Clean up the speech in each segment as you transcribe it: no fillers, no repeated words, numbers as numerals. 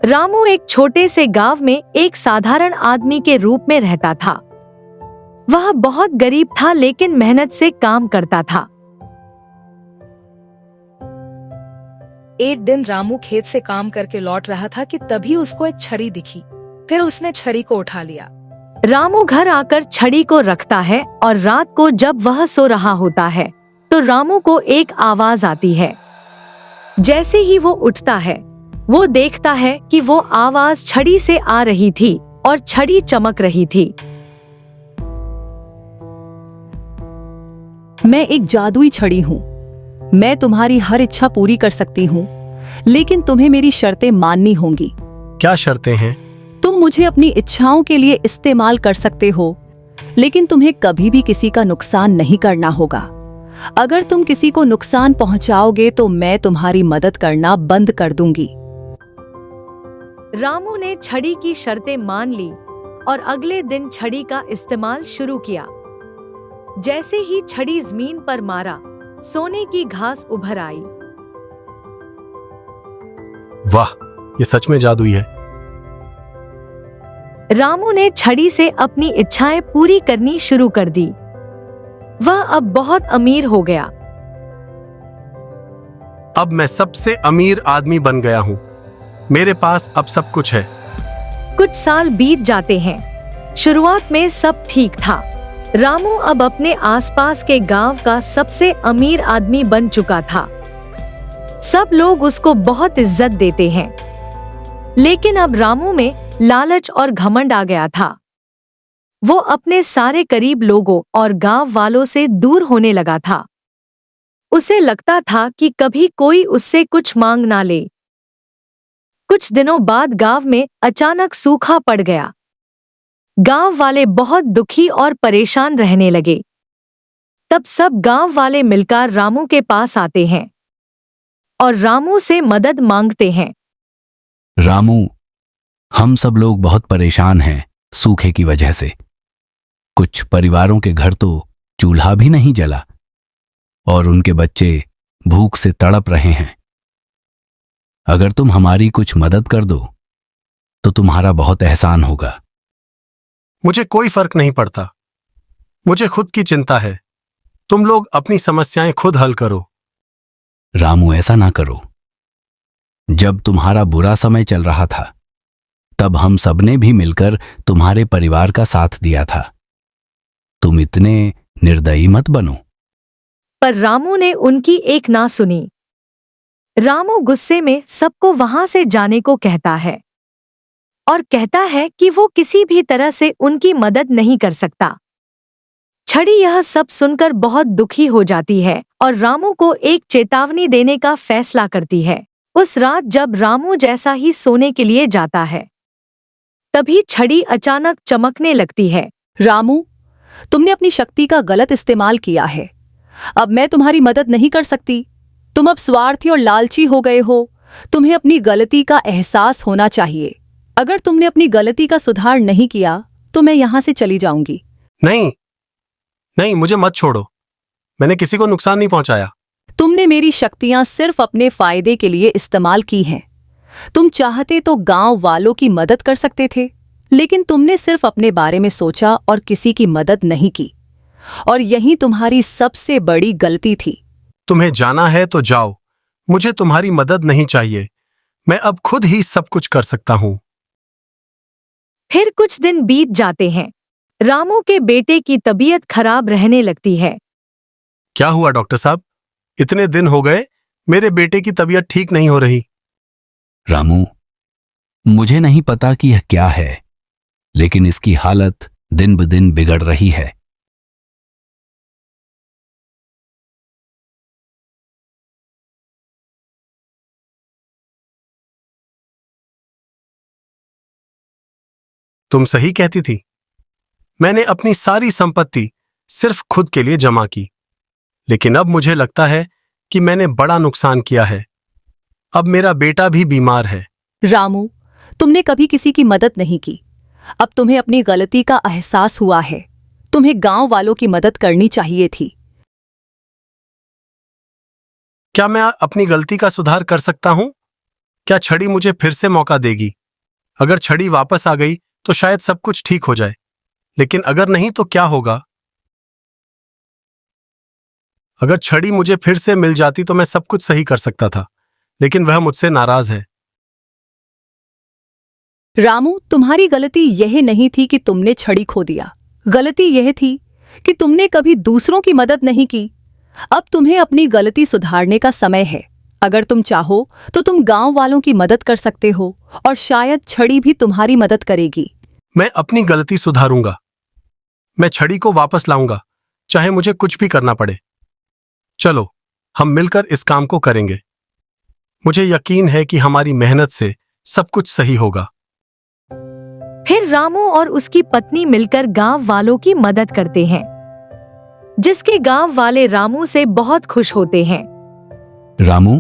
रामू एक छोटे से गांव में एक साधारण आदमी के रूप में रहता था। वह बहुत गरीब था लेकिन मेहनत से काम करता था। एक दिन रामू खेत से काम करके लौट रहा था कि तभी उसको एक छड़ी दिखी। फिर उसने छड़ी को उठा लिया। रामू घर आकर छड़ी को रखता है और रात को जब वह सो रहा होता है तो रामू को एक आवाज आती है। जैसे ही वो उठता है वो देखता है कि वो आवाज छड़ी से आ रही थी और छड़ी चमक रही थी। मैं एक जादुई छड़ी हूँ। मैं तुम्हारी हर इच्छा पूरी कर सकती हूँ, लेकिन तुम्हें मेरी शर्तें माननी होंगी। क्या शर्तें हैं? तुम मुझे अपनी इच्छाओं के लिए इस्तेमाल कर सकते हो, लेकिन तुम्हें कभी भी किसी का नुकसान नहीं करना होगा। अगर तुम किसी को नुकसान पहुंचाओगे तो मैं तुम्हारी मदद करना बंद कर दूंगी। रामू ने छड़ी की शर्तें मान ली और अगले दिन छड़ी का इस्तेमाल शुरू किया। जैसे ही छड़ी जमीन पर मारा, सोने की घास उभर आई। वाह, ये सच में जादुई है। रामू ने छड़ी से अपनी इच्छाएं पूरी करनी शुरू कर दी। वह अब बहुत अमीर हो गया। अब मैं सबसे अमीर आदमी बन गया हूँ। मेरे पास अब सब कुछ है। कुछ साल बीत जाते हैं। शुरुआत में सब ठीक था। रामू अब अपने आसपास के गांव का सबसे अमीर आदमी बन चुका था। सब लोग उसको बहुत इज्जत देते हैं। लेकिन अब रामू में लालच और घमंड आ गया था। वो अपने सारे करीब लोगों और गांव वालों से दूर होने लगा था। उसे लगता था कि कभी कोई उससे कुछ मांग ना ले। कुछ दिनों बाद गांव में अचानक सूखा पड़ गया। गांव वाले बहुत दुखी और परेशान रहने लगे। तब सब गांव वाले मिलकर रामू के पास आते हैं और रामू से मदद मांगते हैं। रामू, हम सब लोग बहुत परेशान हैं सूखे की वजह से। कुछ परिवारों के घर तो चूल्हा भी नहीं जला और उनके बच्चे भूख से तड़प रहे हैं। अगर तुम हमारी कुछ मदद कर दो तो तुम्हारा बहुत एहसान होगा। मुझे कोई फर्क नहीं पड़ता। मुझे खुद की चिंता है। तुम लोग अपनी समस्याएं खुद हल करो। रामू, ऐसा ना करो। जब तुम्हारा बुरा समय चल रहा था तब हम सबने भी मिलकर तुम्हारे परिवार का साथ दिया था। तुम इतने निर्दयी मत बनो। पर रामू ने उनकी एक ना सुनी। रामू गुस्से में सबको वहां से जाने को कहता है और कहता है कि वो किसी भी तरह से उनकी मदद नहीं कर सकता। छड़ी यह सब सुनकर बहुत दुखी हो जाती है और रामू को एक चेतावनी देने का फैसला करती है। उस रात जब रामू जैसा ही सोने के लिए जाता है तभी छड़ी अचानक चमकने लगती है। रामू, तुमने अपनी शक्ति का गलत इस्तेमाल किया है। अब मैं तुम्हारी मदद नहीं कर सकती। तुम अब स्वार्थी और लालची हो गए हो। तुम्हें अपनी गलती का एहसास होना चाहिए। अगर तुमने अपनी गलती का सुधार नहीं किया तो मैं यहां से चली जाऊंगी। नहीं नहीं, मुझे मत छोड़ो। मैंने किसी को नुकसान नहीं पहुंचाया। तुमने मेरी शक्तियां सिर्फ अपने फायदे के लिए इस्तेमाल की हैं। तुम चाहते तो गांव वालों की मदद कर सकते थे, लेकिन तुमने सिर्फ अपने बारे में सोचा और किसी की मदद नहीं की। और यही तुम्हारी सबसे बड़ी गलती थी। तुम्हें जाना है तो जाओ। मुझे तुम्हारी मदद नहीं चाहिए। मैं अब खुद ही सब कुछ कर सकता हूं। फिर कुछ दिन बीत जाते हैं। रामू के बेटे की तबीयत खराब रहने लगती है। क्या हुआ डॉक्टर साहब? इतने दिन हो गए, मेरे बेटे की तबीयत ठीक नहीं हो रही। रामू, मुझे नहीं पता कि यह क्या है, लेकिन इसकी हालत दिन ब दिन बिगड़ रही है। तुम सही कहती थी। मैंने अपनी सारी संपत्ति सिर्फ खुद के लिए जमा की, लेकिन अब मुझे लगता है कि मैंने बड़ा नुकसान किया है। अब मेरा बेटा भी बीमार है। रामू, तुमने कभी किसी की मदद नहीं की। अब तुम्हें अपनी गलती का एहसास हुआ है। तुम्हें गांव वालों की मदद करनी चाहिए थी। क्या मैं अपनी गलती का सुधार कर सकता हूं? क्या छड़ी मुझे फिर से मौका देगी? अगर छड़ी वापस आ गई तो शायद सब कुछ ठीक हो जाए, लेकिन अगर नहीं तो क्या होगा? अगर छड़ी मुझे फिर से मिल जाती तो मैं सब कुछ सही कर सकता था, लेकिन वह मुझसे नाराज है। रामू, तुम्हारी गलती यह नहीं थी कि तुमने छड़ी खो दिया। गलती यह थी कि तुमने कभी दूसरों की मदद नहीं की। अब तुम्हें अपनी गलती सुधारने का समय है। अगर तुम चाहो तो तुम गांव वालों की मदद कर सकते हो और शायद छड़ी भी तुम्हारी मदद करेगी। मैं अपनी गलती सुधारूंगा। मैं छड़ी को वापस लाऊंगा, चाहे मुझे कुछ भी करना पड़े। चलो, हम मिलकर इस काम को करेंगे। मुझे यकीन है कि हमारी मेहनत से सब कुछ सही होगा। फिर रामू और उसकी पत्नी मिलकर गांव वालों की मदद करते हैं, जिसके गांव वाले रामू से बहुत खुश होते हैं। रामू,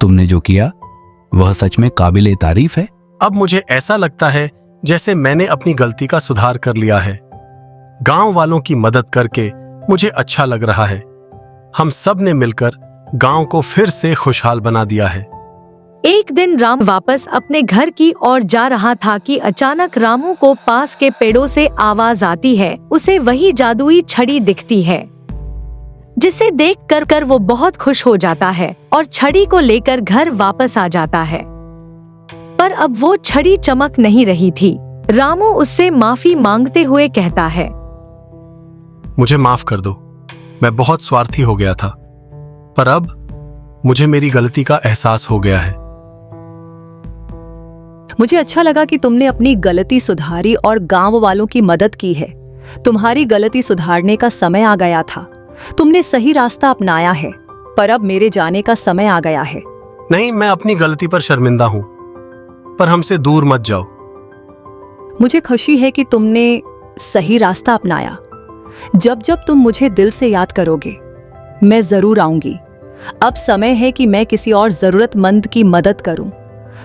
तुमने जो किया वह सच में काबिले तारीफ है। अब मुझे ऐसा लगता है जैसे मैंने अपनी गलती का सुधार कर लिया है। गांव वालों की मदद करके मुझे अच्छा लग रहा है। हम सब ने मिलकर गांव को फिर से खुशहाल बना दिया है। एक दिन राम वापस अपने घर की ओर जा रहा था कि अचानक रामू को पास के पेड़ों से आवाज आती है। उसे वही जादुई छड़ी दिखती है, जिसे देखकर वो बहुत खुश हो जाता है और छड़ी को लेकर घर वापस आ जाता है। पर अब वो छड़ी चमक नहीं रही थी। रामू उससे माफी मांगते हुए कहता है, मुझे माफ कर दो, मैं बहुत स्वार्थी हो गया था, पर अब मुझे मेरी गलती का एहसास हो गया है। मुझे अच्छा लगा कि तुमने अपनी गलती सुधारी और गांव वालों की मदद की है। तुम्हारी गलती सुधारने का समय आ गया था। तुमने सही रास्ता अपनाया है, पर अब मेरे जाने का समय आ गया है। नहीं, मैं अपनी गलती पर शर्मिंदा हूं, पर हमसे दूर मत जाओ। मुझे खुशी है कि तुमने सही रास्ता अपनाया। जब जब तुम मुझे दिल से याद करोगे, मैं जरूर आऊंगी। अब समय है कि मैं किसी और जरूरतमंद की मदद करूं।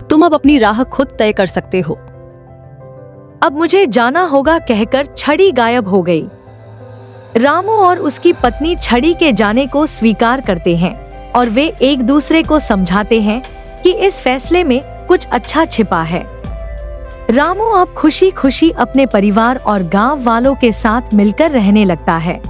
तुम अब अपनी राह खुद तय कर सकते हो। अब मुझे जाना होगा कहकर छड़ी गायब हो गई। रामू और उसकी पत्नी छड़ी के जाने को स्वीकार करते हैं और वे एक दूसरे को समझाते हैं कि इस फैसले में कुछ अच्छा छिपा है। रामू अब खुशी खुशी अपने परिवार और गांव वालों के साथ मिलकर रहने लगता है।